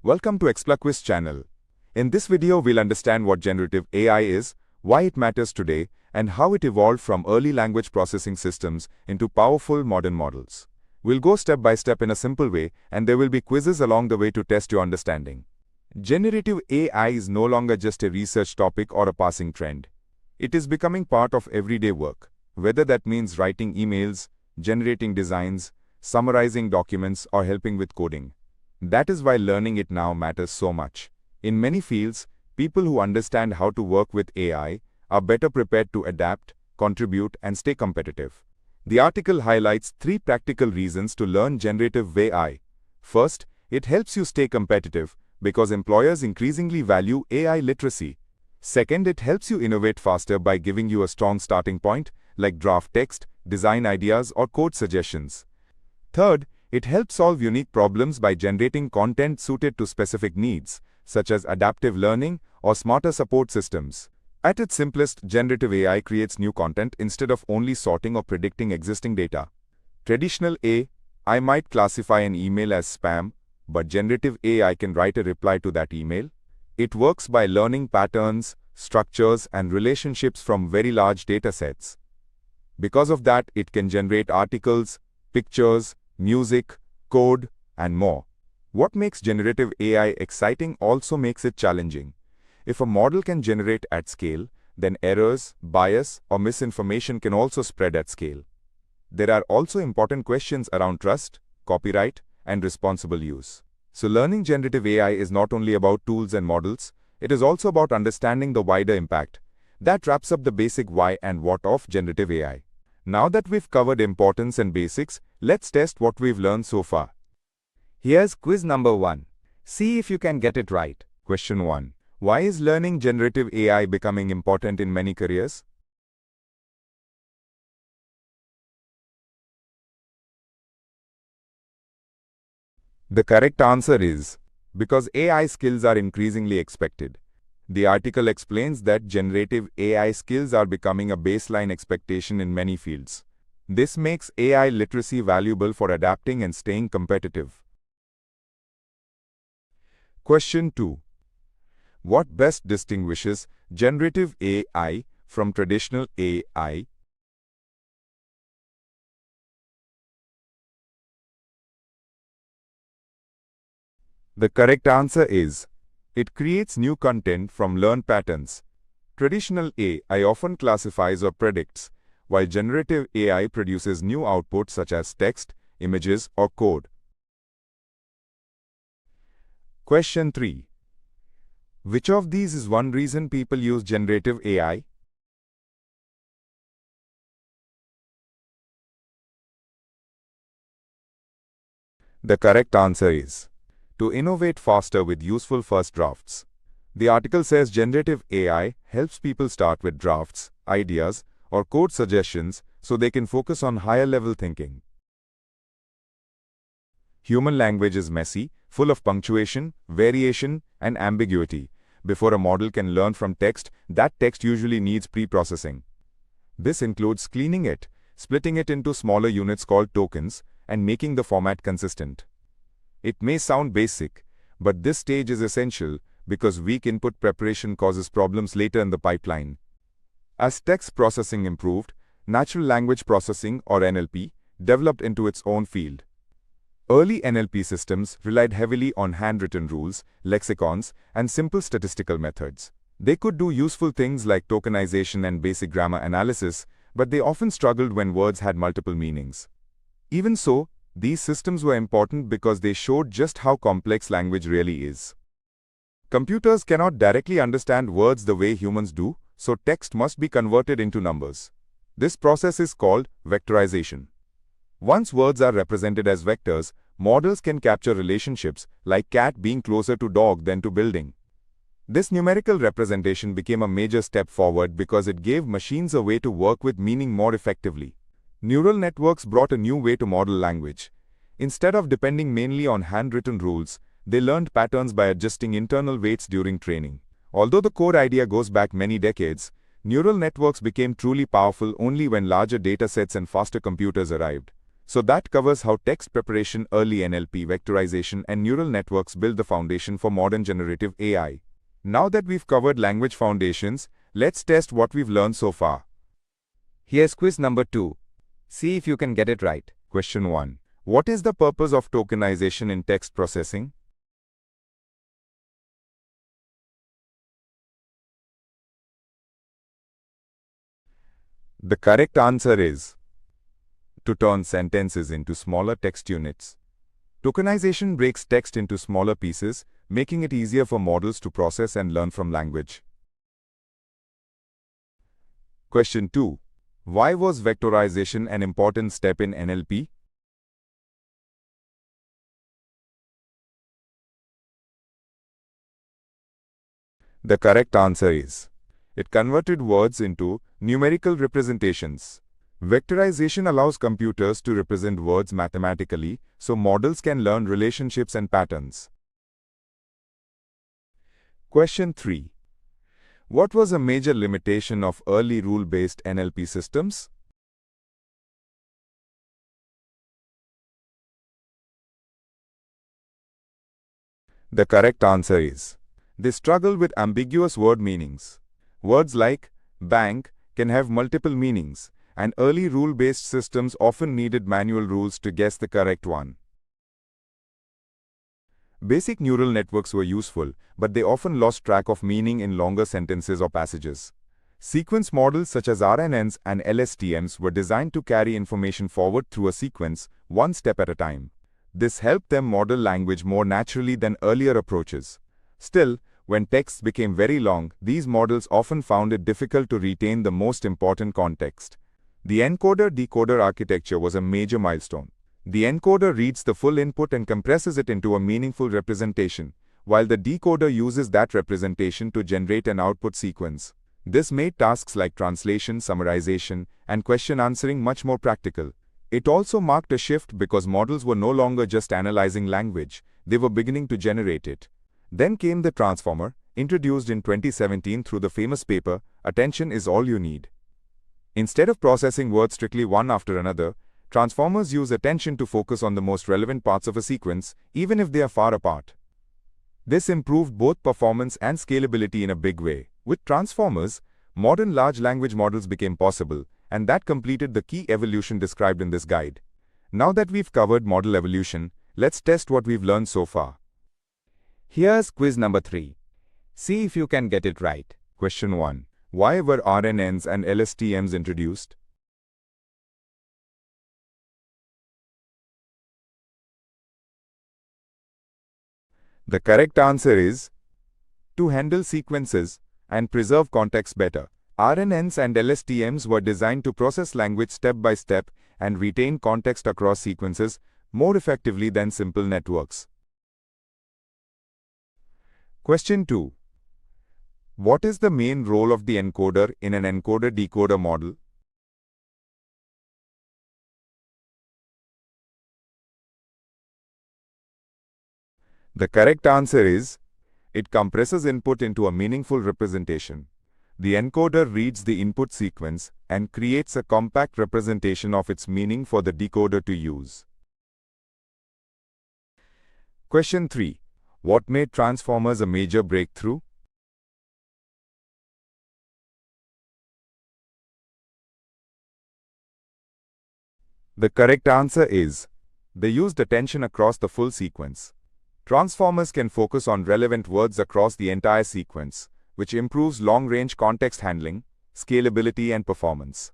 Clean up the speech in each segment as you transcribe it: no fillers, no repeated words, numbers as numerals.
Welcome to Quiz channel. In this video, we'll understand what generative AI is, why it matters today, and how it evolved from early language processing systems into powerful modern models. We'll go step by step in a simple way, and there will be quizzes along the way to test your understanding. Generative AI is no longer just a research topic or a passing trend. It is becoming part of everyday work, whether that means writing emails, generating designs, summarizing documents, or helping with coding. That is why learning it now matters so much. In many fields, people who understand how to work with AI are better prepared to adapt, contribute, and stay competitive. The article highlights 3 practical reasons to learn generative AI. First, it helps you stay competitive because employers increasingly value AI literacy. Second, it helps you innovate faster by giving you a strong starting point, like draft text, design ideas, or code suggestions. Third, it helps solve unique problems by generating content suited to specific needs, such as adaptive learning or smarter support systems. At its simplest, generative AI creates new content instead of only sorting or predicting existing data. Traditional AI might classify an email as spam, but generative AI can write a reply to that email. It works by learning patterns, structures, and relationships from very large data sets. Because of that, it can generate articles, pictures, music, code, and more. What makes generative AI exciting also makes it challenging. If a model can generate at scale, then errors, bias, or misinformation can also spread at scale. There are also important questions around trust, copyright, and responsible use. So learning generative AI is not only about tools and models, it is also about understanding the wider impact. That wraps up the basic why and what of generative AI. Now that we've covered importance and basics, let's test what we've learned so far. Here's quiz number 1. See if you can get it right. Question 1. Why is learning generative AI becoming important in many careers? The correct answer is because AI skills are increasingly expected. The article explains that generative AI skills are becoming a baseline expectation in many fields. This makes AI literacy valuable for adapting and staying competitive. Question 2. What best distinguishes generative AI from traditional AI? The correct answer is it creates new content from learned patterns. Traditional AI often classifies or predicts, while generative AI produces new outputs such as text, images, or code. Question 3. Which of these is one reason people use generative AI? The correct answer is to innovate faster with useful first drafts. The article says generative AI helps people start with drafts, ideas, or code suggestions so they can focus on higher-level thinking. Human language is messy, full of punctuation, variation, and ambiguity. Before a model can learn from text, that text usually needs pre-processing. This includes cleaning it, splitting it into smaller units called tokens, and making the format consistent. It may sound basic, but this stage is essential because weak input preparation causes problems later in the pipeline. As text processing improved, natural language processing, or NLP, developed into its own field. Early NLP systems relied heavily on handwritten rules, lexicons, and simple statistical methods. They could do useful things like tokenization and basic grammar analysis, but they often struggled when words had multiple meanings. Even so, these systems were important because they showed just how complex language really is. Computers cannot directly understand words the way humans do, so text must be converted into numbers. This process is called vectorization. Once words are represented as vectors, models can capture relationships, like cat being closer to dog than to building. This numerical representation became a major step forward because it gave machines a way to work with meaning more effectively. Neural networks brought a new way to model language. Instead of depending mainly on handwritten rules, they learned patterns by adjusting internal weights during training. Although the core idea goes back many decades, neural networks became truly powerful only when larger datasets and faster computers arrived. So that covers how text preparation, early NLP, vectorization, and neural networks build the foundation for modern generative AI. Now that we've covered language foundations, let's test what we've learned so far. Here's quiz number 2. See if you can get it right. Question 1. What is the purpose of tokenization in text processing? The correct answer is to turn sentences into smaller text units. Tokenization breaks text into smaller pieces, making it easier for models to process and learn from language. Question 2. Why was vectorization an important step in NLP? The correct answer is it converted words into numerical representations. Vectorization allows computers to represent words mathematically, so models can learn relationships and patterns. Question 3. What was a major limitation of early rule-based NLP systems? The correct answer is they struggle with ambiguous word meanings. Words like bank can have multiple meanings, and early rule-based systems often needed manual rules to guess the correct one. Basic neural networks were useful, but they often lost track of meaning in longer sentences or passages. Sequence models such as RNNs and LSTMs were designed to carry information forward through a sequence, one step at a time. This helped them model language more naturally than earlier approaches. Still, when texts became very long, these models often found it difficult to retain the most important context. The encoder-decoder architecture was a major milestone. The encoder reads the full input and compresses it into a meaningful representation, while the decoder uses that representation to generate an output sequence. This made tasks like translation, summarization, and question answering much more practical. It also marked a shift because models were no longer just analyzing language, they were beginning to generate it. Then came the transformer, introduced in 2017 through the famous paper, "Attention is All You Need." Instead of processing words strictly one after another, transformers use attention to focus on the most relevant parts of a sequence, even if they are far apart. This improved both performance and scalability in a big way. With transformers, modern large language models became possible, and that completed the key evolution described in this guide. Now that we've covered model evolution, let's test what we've learned so far. Here's quiz number 3. See if you can get it right. Question 1. Why were RNNs and LSTMs introduced? The correct answer is to handle sequences and preserve context better. RNNs and LSTMs were designed to process language step by step and retain context across sequences more effectively than simple networks. Question 2. What is the main role of the encoder in an encoder-decoder model? The correct answer is it compresses input into a meaningful representation. The encoder reads the input sequence and creates a compact representation of its meaning for the decoder to use. Question 3. What made transformers a major breakthrough? The correct answer is they used attention across the full sequence. Transformers can focus on relevant words across the entire sequence, which improves long-range context handling, scalability, and performance.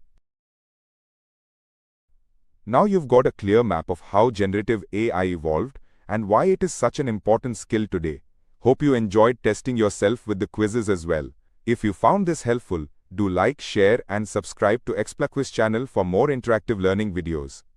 Now you've got a clear map of how generative AI evolved and why it is such an important skill today. Hope you enjoyed testing yourself with the quizzes as well. If you found this helpful, do like, share, and subscribe to Explaquiz channel for more interactive learning videos.